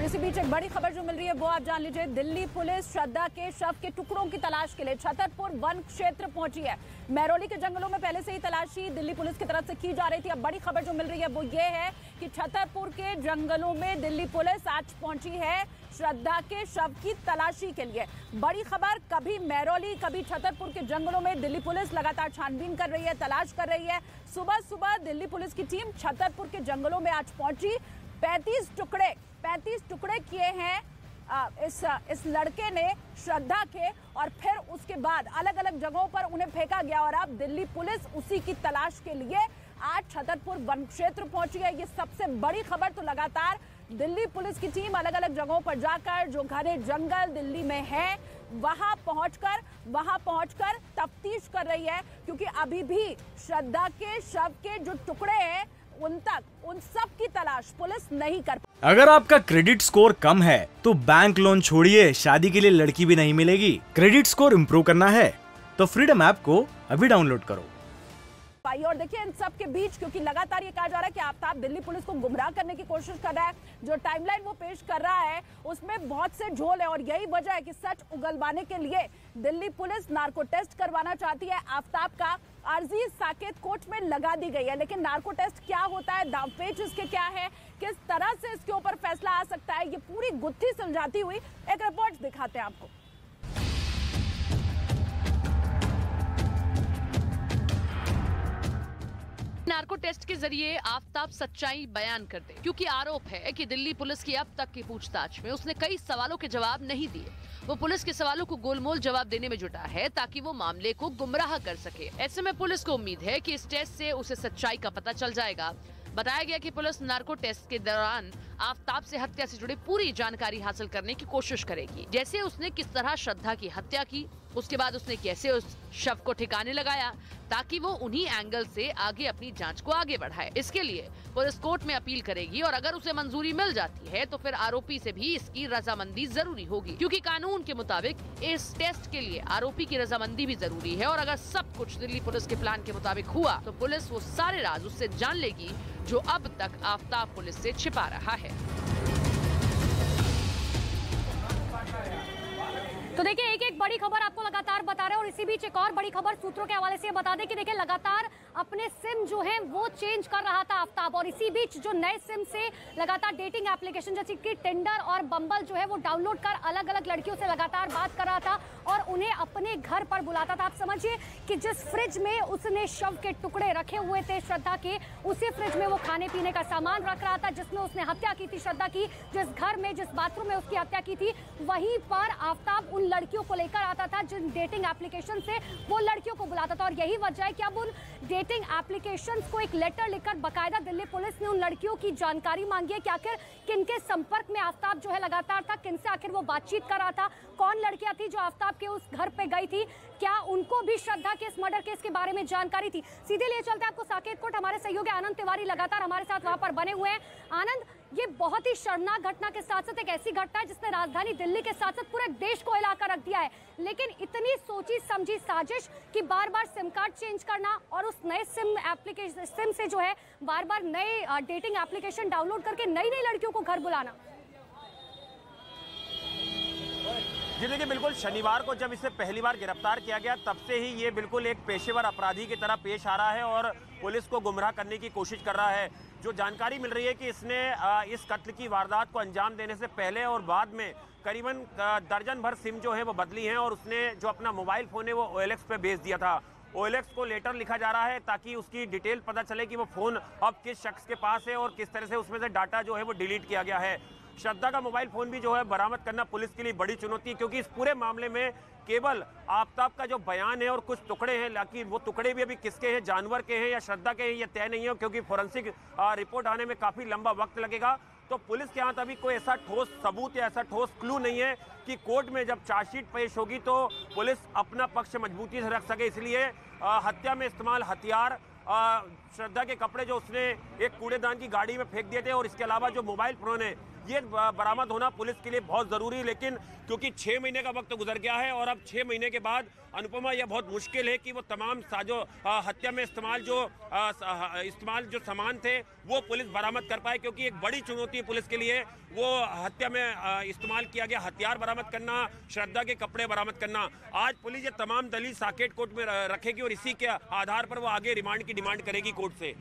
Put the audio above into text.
इसी बीच एक बड़ी खबर जो मिल रही है वो आप जान लीजिए। दिल्ली पुलिस श्रद्धा के शव के टुकड़ों की तलाश के लिए छतरपुर वन क्षेत्र पहुंची है। महरौली के जंगलों में पहले से ही तलाशी दिल्ली पुलिस की तरफ से की जा रही थी। अब बड़ी खबर जो मिल रही है वो ये है कि छतरपुर के जंगलों में दिल्ली पुलिस आज पहुंची है श्रद्धा के शव की तलाशी के लिए। बड़ी खबर, कभी महरौली कभी छतरपुर के जंगलों में दिल्ली पुलिस लगातार छानबीन कर रही है, तलाश कर रही है। सुबह सुबह दिल्ली पुलिस की टीम छतरपुर के जंगलों में आज पहुंची। 35 टुकड़े किए हैं इस लड़के ने श्रद्धा के, और फिर उसके बाद अलग अलग जगहों पर उन्हें फेंका गया और अब दिल्ली पुलिस उसी की तलाश के लिए आज छतरपुर वन क्षेत्र पहुंची है। ये सबसे बड़ी खबर। तो लगातार दिल्ली पुलिस की टीम अलग अलग जगहों पर जाकर जो घने जंगल दिल्ली में है वहां पहुंचकर तफ्तीश कर रही है, क्योंकि अभी भी श्रद्धा के शव के जो टुकड़े हैं उन सब की तलाश पुलिस नहीं कर। अगर आपका क्रेडिट स्कोर कम है तो बैंक लोन छोड़िए, शादी के लिए लड़की भी नहीं मिलेगी। क्रेडिट स्कोर इम्प्रूव करना है तो फ्रीडम ऐप को अभी डाउनलोड करो। और देखिए इन सब के बीच, क्योंकि लगातार ये कहा जा रहा है कि आफ्ताब दिल्ली पुलिस को गुमराह करने की कोशिश कर रहा है, जो टाइमलाइन वो पेश कर रहा है उसमें बहुत से झोल है, और यही वजह है कि सच उगलवाने के लिए दिल्ली पुलिस नार्को टेस्ट करवाना चाहती है। आफ्ताब का अर्जी साकेत कोर्ट में लगा दी गई है, लेकिन नार्को टेस्ट क्या होता है, दावपेच इसके क्या है, किस तरह से इसके ऊपर फैसला आ सकता है, ये पूरी गुत्थी सुलझाती हुई एक रिपोर्ट दिखाते हैं आपको। नार्को टेस्ट के जरिए आफ्ताब सच्चाई बयान कर दे, क्योंकि आरोप है कि दिल्ली पुलिस की अब तक की पूछताछ में उसने कई सवालों के जवाब नहीं दिए। वो पुलिस के सवालों को गोलमोल जवाब देने में जुटा है ताकि वो मामले को गुमराह कर सके। ऐसे में पुलिस को उम्मीद है कि इस टेस्ट से उसे सच्चाई का पता चल जाएगा। बताया गया कि पुलिस नार्को टेस्ट के दौरान आफ्ताब से हत्या से जुड़ी पूरी जानकारी हासिल करने की कोशिश करेगी, जैसे उसने किस तरह श्रद्धा की हत्या की, उसके बाद उसने कैसे उस शव को ठिकाने लगाया, ताकि वो उन्हीं एंगल से आगे अपनी जांच को आगे बढ़ाए। इसके लिए पुलिस कोर्ट में अपील करेगी, और अगर उसे मंजूरी मिल जाती है तो फिर आरोपी से भी इसकी रजामंदी जरूरी होगी, क्योंकि कानून के मुताबिक इस टेस्ट के लिए आरोपी की रजामंदी भी जरूरी है। और अगर सब कुछ दिल्ली पुलिस के प्लान के मुताबिक हुआ तो पुलिस वो सारे राज उससे जान लेगी जो अब तक आफ्ताब पुलिस से छिपा रहा है। तो देखिए एक बड़ी खबर आपको लगातार बता रहे हैं, और इसी बीच एक और बड़ी खबर सूत्रों के हवाले से बता दें कि देखिए लगातार अपने सिम जो है वो चेंज कर रहा था आफ्ताब, और इसी बीच जो नए सिम से लगातार डेटिंग एप्लीकेशन जैसे कि टिंडर और बम्बल जो है वो डाउनलोड कर अलग अलग लड़कियों से लगातार बात कर रहा था और उन्हें अपने घर पर बुलाता था। आप समझिए कि जिस फ्रिज में उसने शव के टुकड़े रखे हुए थे श्रद्धा के, उसी फ्रिज में वो खाने पीने का सामान रख रहा था जिसमें उसने हत्या की थी श्रद्धा की। जिस घर में जिस बाथरूम में उसकी हत्या की थी वहीं पर आफ्ताब उन लड़कियों को लेकर आता था जिन डेटिंग एप्लीकेशन से वो लड़कियों को बुलाता था। और यही वजह है कि अब उन डेटिंग एप्लीकेशंस को एक लेटर लिखकर बकायदा दिल्ली पुलिस ने उन लड़कियों की जानकारी मांगी है कि आखिर किनके संपर्क में आफ्ताब जो है लगातार था, किनसे आखिर वो बातचीत कर रहा था, कौन लड़कियां थी जो आफ्ताब के उस घर पे गई थी, क्या उनको भी श्रद्धा के इस मर्डर केस के बारे में जानकारी थी। सीधे लिए चलते आपको साकेत कोट, हमारे सहयोगी आनंद तिवारी लगातार हमारे साथ वहां पर बने हुए हैं। आनंद, ये बहुत ही शर्मनाक घटना के साथ साथ एक ऐसी घटना है जिसने राजधानी दिल्ली के साथ साथ पूरे देश को हिलाकर रख दिया है, लेकिन इतनी सोची समझी साजिश कि बार बार सिम कार्ड चेंज करना और उस नए सिम से जो है बार बार नए डेटिंग एप्लीकेशन डाउनलोड करके नई नई लड़कियों को घर बुलाना। जी देखिए, बिल्कुल शनिवार को जब इसे पहली बार गिरफ्तार किया गया तब से ही ये बिल्कुल एक पेशेवर अपराधी की तरह पेश आ रहा है और पुलिस को गुमराह करने की कोशिश कर रहा है। जो जानकारी मिल रही है कि इसने इस कत्ल की वारदात को अंजाम देने से पहले और बाद में करीबन दर्जन भर सिम जो है वो बदली हैं, और उसने जो अपना मोबाइल फ़ोन है वो OLX पे भेज दिया था। OLX को लेटर लिखा जा रहा है ताकि उसकी डिटेल पता चले कि वो फ़ोन अब किस शख्स के पास है और किस तरह से उसमें से डाटा जो है वो डिलीट किया गया है। श्रद्धा का मोबाइल फ़ोन भी जो है बरामद करना पुलिस के लिए बड़ी चुनौती है, क्योंकि इस पूरे मामले में केवल आफ्ताब का जो बयान है और कुछ टुकड़े हैं, लेकिन वो टुकड़े भी अभी किसके हैं, जानवर के हैं या श्रद्धा के हैं, ये तय नहीं है, क्योंकि फोरेंसिक रिपोर्ट आने में काफ़ी लंबा वक्त लगेगा। तो पुलिस के यहाँ अभी कोई ऐसा ठोस सबूत या ऐसा ठोस क्लू नहीं है कि कोर्ट में जब चार्जशीट पेश होगी तो पुलिस अपना पक्ष मजबूती से रख सके। इसलिए हत्या में इस्तेमाल हथियार, श्रद्धा के कपड़े जो उसने एक कूड़ेदान की गाड़ी में फेंक दिए थे, और इसके अलावा जो मोबाइल फ़ोन है ये बरामद होना पुलिस के लिए बहुत ज़रूरी है। लेकिन क्योंकि 6 महीने का वक्त गुजर गया है और अब 6 महीने के बाद अनुपमा यह बहुत मुश्किल है कि वो तमाम साजो हत्या में इस्तेमाल जो सामान थे वो पुलिस बरामद कर पाए, क्योंकि एक बड़ी चुनौती है पुलिस के लिए वो हत्या में इस्तेमाल किया गया हथियार बरामद करना, श्रद्धा के कपड़े बरामद करना। आज पुलिस ये तमाम दलील साकेत कोर्ट में रखेगी और इसी के आधार पर वो आगे रिमांड की डिमांड करेगी कोर्ट से।